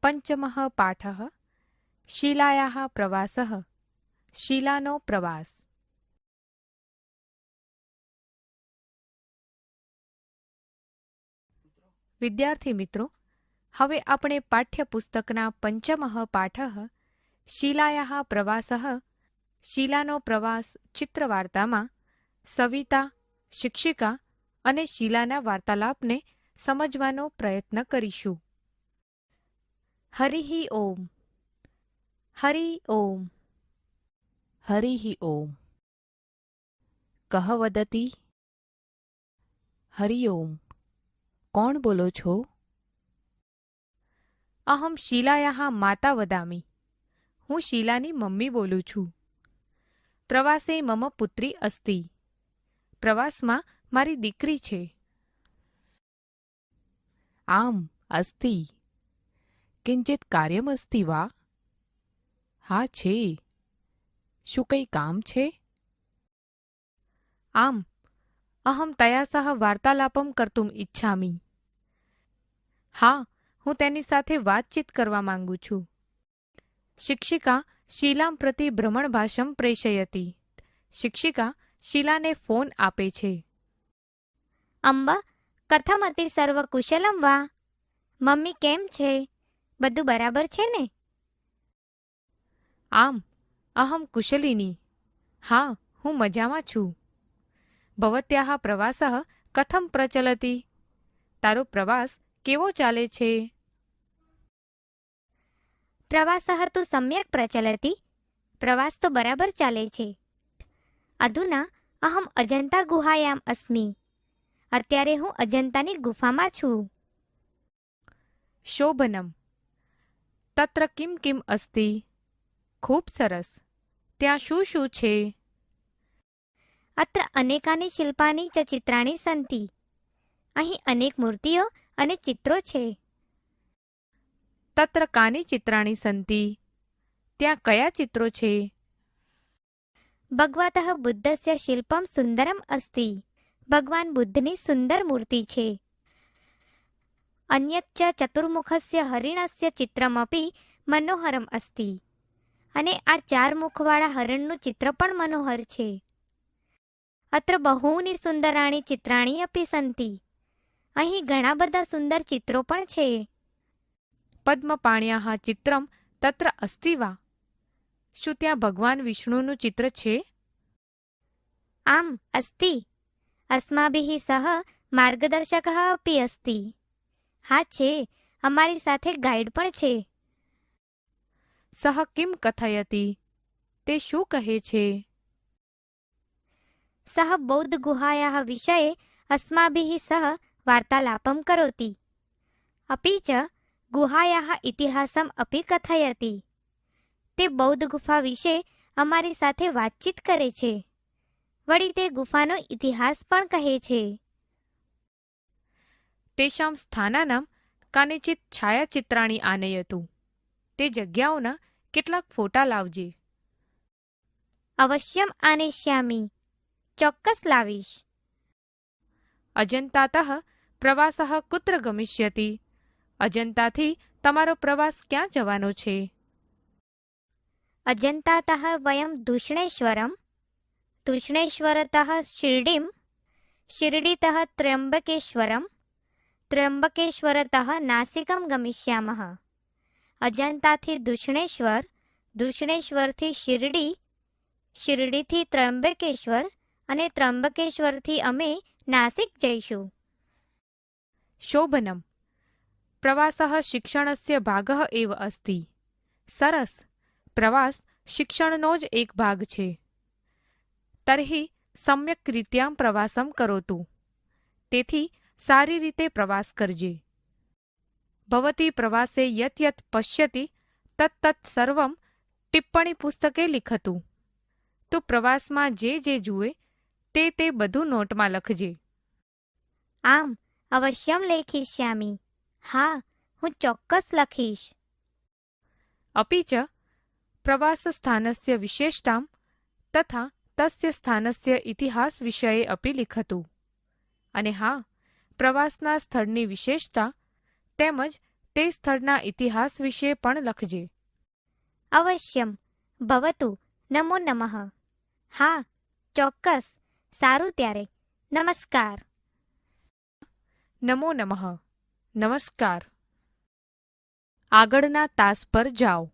પંચમઃ પાઠઃ શીલાયાઃ પ્રવાસઃ શીલાનો પ્રવાસ. વિદ્યાર્થી મિત્રો, હવે આપણે પાઠ્યપુસ્તકના પંચમઃ પાઠઃ શીલાયાઃ પ્રવાસઃ શીલાનો પ્રવાસ ચિત્રવાર્તામાં સવિતા, શિક્ષિકા અને શીલાના વાર્તાલાપને સમજવાનો પ્રયત્ન કરીશું. હરિ ઓમ. હરિ ઓમ. હરિ ઓમ. કહ વદતિ? હરિ ઓમ. કોણ બોલો છો? અહમ શીલાયાઃ માતા વદામી. હું શીલાની મમ્મી બોલું છું. પ્રવાસે મમ પુત્રી અસ્તિ. પ્રવાસમાં મારી દીકરી છે. આમ અસ્તિ. કિંચિત કાર્યમસ્તિ વા? હા છે. શું કંઈ કામ છે? આમ અહમ તયા સહ વાર્તાલાપમ કર્તુમ ઇચ્છામિ. હા, હું તેની સાથે વાતચીત કરવા માંગુ છું. શિક્ષિકા શીલામ પ્રતિ ભ્રમણભાષમ પ્રેષયતિ. શિક્ષિકા શીલાને ફોન આપે છે. અંબ, કથમતિ સર્વ કુશલમ વા? મમ્મી કેમ છે? બધું બરાબર છે ને? આમ અહમ કુશલિની. હા, હું મજામાં છું. ભવત્યાઃ પ્રવાસઃ કથમ પ્રચલતિ? તારો પ્રવાસ કેવો ચાલે છે? પ્રવાસઃ તુ સમ્યક પ્રચલતિ. પ્રવાસ તો બરાબર ચાલે છે. અધુના અહમ અજંતા ગુહાયામ અસ્મિ. અત્યારે હું અજંતાની ગુફામાં છું. શોભનમ. તત્ર કિમ કિમ અસ્તિ? ખૂબ સરસ. ત્યાં શું શું છે? અત્ર અનેકાની શિલ્પાની ચ ચિત્રાણી સંતિ. અહીં અનેક મૂર્તિઓ અને ચિત્રો છે. તત્ર કાની ચિત્રાણી સંતિ? ત્યાં કયા ચિત્રો છે? ભગવતઃ બુદ્ધસ્ય શિલ્પમ સુંદરમ અસ્તિ. ભગવાન બુદ્ધની સુંદર મૂર્તિ છે. અન્યચ્ચ ચતુર્મુખસ્ય હરિણસ્ય ચિત્રમપી મનોહરમ અસ્તિ. અને આ 4 મુખવાળા હરણનું ચિત્ર પણ મનોહર છે. અત્ર બહૂની સુંદરાણી ચિત્રાણી અપી સંતિ. અહીં ઘણા બધા સુંદર ચિત્રો પણ છે. પદ્મપાણ્યાઃ ચિત્રમ તત્ર અસ્તિ વા? શું ત્યાં ભગવાન વિષ્ણુનું ચિત્ર છે? આમ અસ્તિ. અસ્માભિઃ સહ માર્ગદર્શકઃ અપી અસ્તિ. હા છે, અમારી સાથે ગાઈડ પણ છે. સહ કિમ કથયતિ? તે શું કહે છે? સહ બૌદ્ધ ગુહાયાઃ વિષये અસ્માભિઃ સહ વાર્તાલાપમ કરોતિ. અપી ચ ગુહાયાઃ ઇતિહાસમ અપી કથયતિ. તે બૌદ્ધ ગુફા વિશે અમારી સાથે વાતચીત કરે છે. વળી તે ગુફાનો ઇતિહાસ પણ કહે છે. તેષાં સ્થાનાનાં કાનિચિત છાયાચિત્રાણી આનયતુ. તે જગ્યાઓના કેટલાક ફોટા લાવજે. અવશ્યમ આનેષ્યામિ. ચોક્કસ લાવીશ. અજંતાતઃ પ્રવાસઃ કુત્ર ગમિષ્યતિ? અજંતાથી તમારો પ્રવાસ ક્યાં જવાનો છે? અજંતાતઃ વયમ દૂષણેશ્વરમ, દૂષણેશ્વરતઃ શિરડીમ, શિરડીતઃ ત્ર્યંબકેશ્વરમ, ત્ર્યંબકેશ્વરતઃ નાસિકમ ગમિષ્યામઃ. અજંતાથી દૂષણેશ્વર, દૂષણેશ્વરથી શિરડી, શિરડીથી ત્ર્યંબકેશ્વર અને ત્ર્યંબકેશ્વરથી અમે નાસિક જઈશું. શોભનમ. પ્રવાસઃ શિક્ષણસ્ય ભાગઃ એવ અસ્તિ. સરસ. પ્રવાસ શિક્ષણનો જ એક ભાગ છે. તર્હિ સમ્યક રીત્યાં પ્રવાસમ કરોતુ. તેથી સારી રીતે પ્રવાસ કરજે. ભવતી પ્રવાસે યત યત પશ્યતિ તત્તત સર્વમ ટિપ્પણી પુસ્તકે લિખતુ. તું પ્રવાસમાં જે જુએ તે બધું નોટમાં લખજે. આમ અવશ્યમ લેખિષ્યામિ. હા, હું ચોક્કસ લખીશ. અપી ચ પ્રવાસ સ્થાનસ્ય વિશેષતામ તથા તસ્ય સ્થાનસ્ય ઇતિહાસ વિષયે અપી લિખતુ. અને હા, પ્રવાસના સ્થળની વિશેષતા તેમજ તે સ્થળના ઇતિહાસ વિશે પણ લખજે. અવશ્યમ ભવતુ. નમો નમઃ. હા, ચોક્કસ. સારું ત્યારે. નમસ્કાર. નમો નમઃ. નમસ્કાર. આગળના તાસ પર જાઓ.